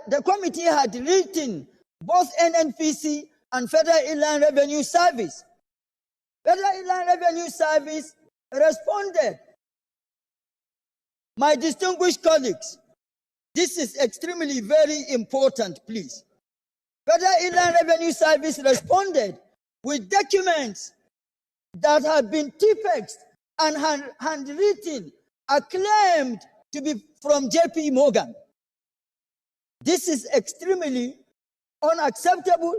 the committee had written both NNPC and Federal Inland Revenue Service. Federal Inland Revenue Service responded. My distinguished colleagues, this is extremely very important, please. Federal Inland Revenue Service responded with documents that have been typexed and handwritten, acclaimed to be from J.P. Morgan. This is extremely unacceptable,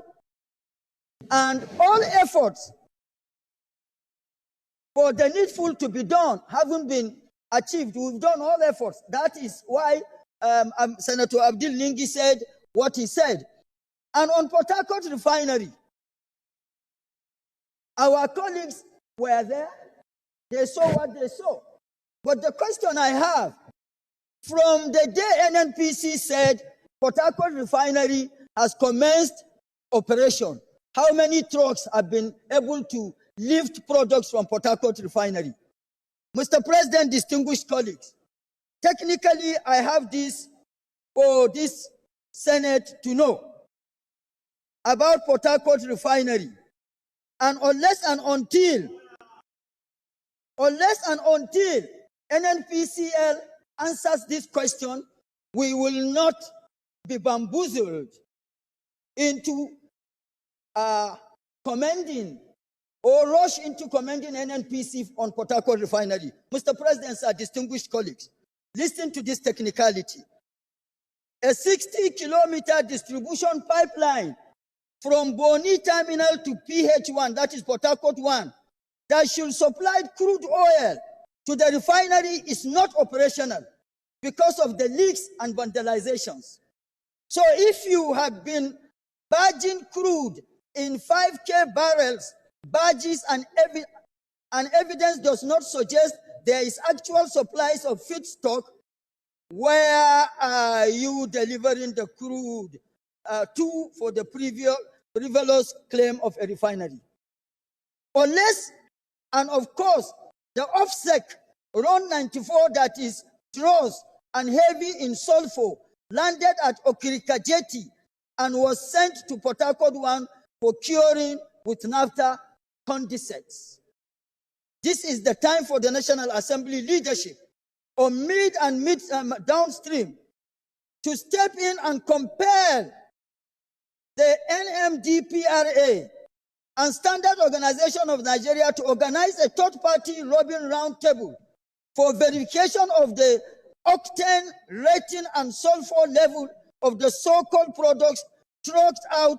and all efforts for the needful to be done haven't been achieved. We've done all efforts. That is why Senator Abdul Ningi said what he said. And on Port Harcourt refinery, our colleagues were there. They saw what they saw. But the question I have, from the day NNPC said Port Harcourt refinery has commenced operation, how many trucks have been able to lift products from Port Harcourt refinery? Mr. President, distinguished colleagues, technically I have this for this Senate to know about Port Harcourt refinery. And unless and until NNPCL answers this question, we will not be bamboozled into commending or rush into commending NNPC on Port Harcourt refinery. Mr. President, sir, distinguished colleagues, listen to this technicality. A 60-kilometer distribution pipeline from Boni Terminal to PH1, that is Port Harcourt 1, that should supply crude oil to the refinery is not operational because of the leaks and vandalizations. So if you have been barging crude in 5K barrels, barges, and evidence does not suggest there is actual supplies of feedstock, where are you delivering the crude to for the frivolous claim of a refinery? Unless, and of course, the OFSEC Run 94 that is dross and heavy in sulfur landed at Okirika Jetty and was sent to Port Harcourt 1 for curing with naphtha condensates. This is the time for the National Assembly leadership on mid and downstream to step in and compel the NMDPRA and Standard Organization of Nigeria to organize a third-party Robin Round Table for verification of the octane rating and sulfur level of the so-called products trucked out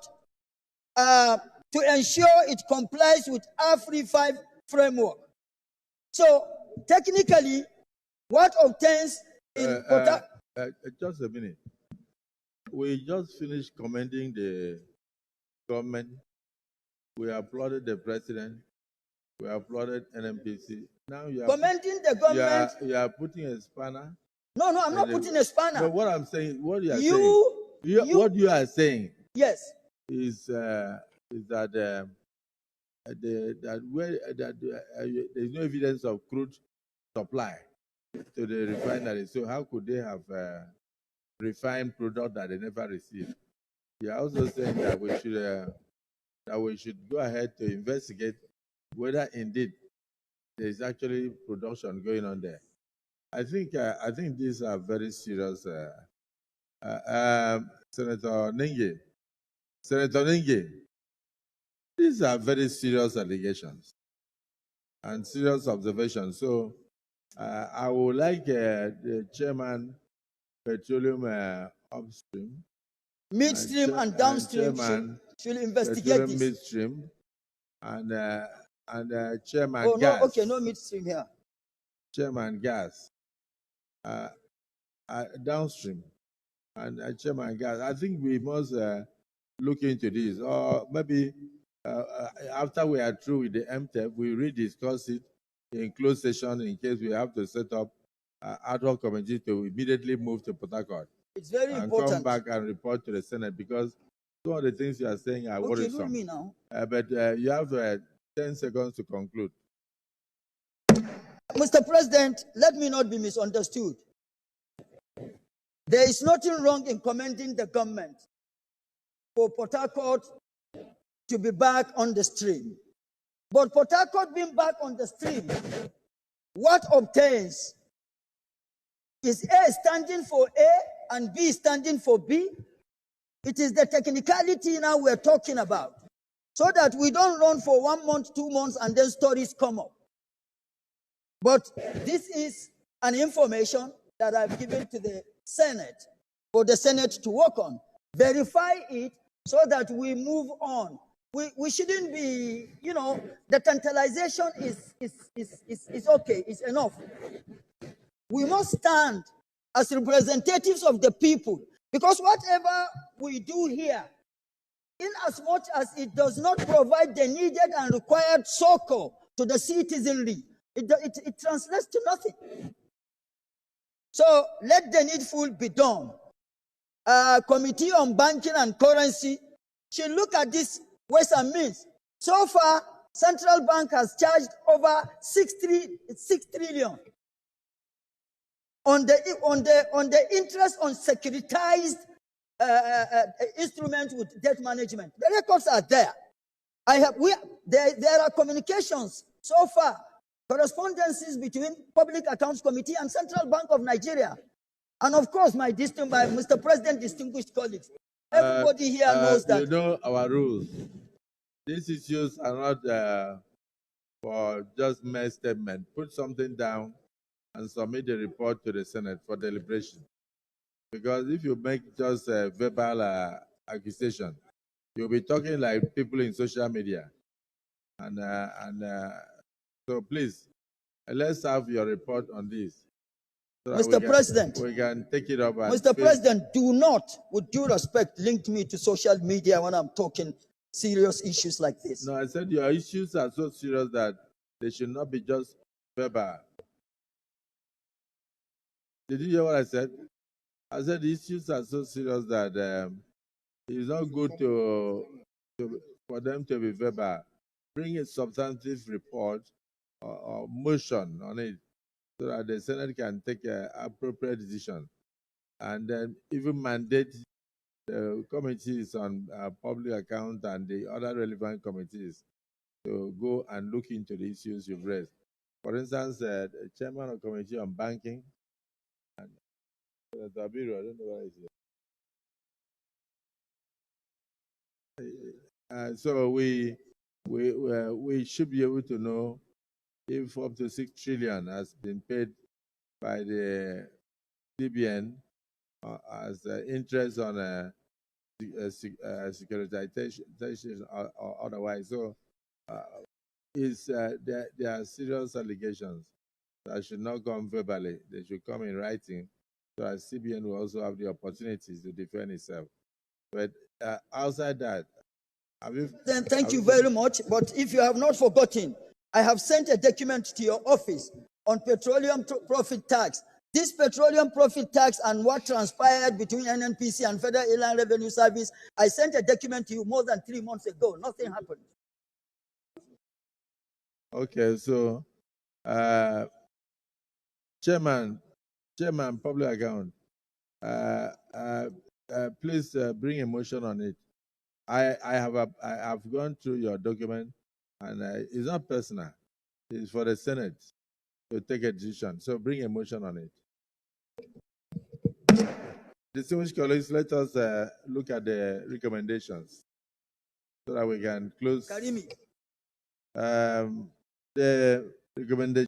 to ensure it complies with AFRI 5 framework. So, technically, what obtains in just a minute. We just finished commending the government. We applauded the president. We applauded NNPC. Now you are commending the government. You are putting a spanner. No, I'm not putting a spanner. But what I'm saying, what you are saying, yes, is that there's no evidence of crude supply to the refinery. So how could they have refined product that they never received? You are also saying that we should go ahead to investigate whether indeed there is actually production going on there. I think these are very serious. Senator Ningi, these are very serious allegations and serious observations. So I would like the chairman, petroleum upstream, midstream and downstream should investigate this. Midstream and chairman gas. No, okay, no midstream here. Chairman gas, downstream, and chairman gas. I think we must look into this, or maybe after we are through with the MTEP, we rediscuss it in closed session in case we have to set up ad hoc committee to immediately move to Port Harcourt. It's very important. Come back and report to the Senate, because some of the things you are saying are worrisome. Okay, me now. But you have 10 seconds to conclude. Mr. President, let me not be misunderstood. There is nothing wrong in commending the government for Port Harcourt to be back on the stream. But Port Harcourt being back on the stream, what obtains? Is A standing for A and B standing for B? It is the technicality now we're talking about, so that we don't run for 1 month, 2 months, and then stories come up. But this is an information that I've given to the Senate for the Senate to work on. Verify it so that we move on. We shouldn't be, the tantalization is okay, it's enough. We must stand as representatives of the people, because whatever we do here, in as much as it does not provide the needed and required succor to the citizenry, it translates to nothing. So let the needful be done. Committee on Banking and Currency should look at this ways and means. So far, Central Bank has charged over 6 trillion on the interest on securitized instruments with debt management. The records are there. There are communications so far, correspondences between Public Accounts Committee and Central Bank of Nigeria. And of course, my Mr. President, distinguished colleagues, everybody here knows that. You know our rules. These issues are not for just mere statement. Put something down and submit the report to the Senate for deliberation. Because if you make just a verbal accusation, you'll be talking like people in social media. And so please, let's have your report on this. So Mr. President, we can take it up. Mr. President, do not, with due respect, link me to social media when I'm talking serious issues like this. No, I said your issues are so serious that they should not be just verbal. Did you hear what I said? I said the issues are so serious that it's not good for them to be verbal. Bring a substantive report or motion on it so that the Senate can take an appropriate decision. And then even mandate the committees on public account and the other relevant committees to go and look into the issues you've raised. For instance, the chairman of the Committee on Banking, and Senator Abiru, I don't know where is he. So we should be able to know if up to 6 trillion has been paid by the CBN as interest on securitization or otherwise. So there are serious allegations that should not come verbally. They should come in writing, so as CBN will also have the opportunities to defend itself. But outside that, thank you very much. But if you have not forgotten, I have sent a document to your office on petroleum profit tax. This petroleum profit tax and what transpired between NNPC and Federal Inland Revenue Service, I sent a document to you more than 3 months ago. Nothing happened. Okay, so Chairman, Public Account, please bring a motion on it. I have gone through your document, and it's not personal. It's for the Senate to take a decision. So bring a motion on it. Distinguished colleagues, let us look at the recommendations so that we can close. Karimi. The recommendation.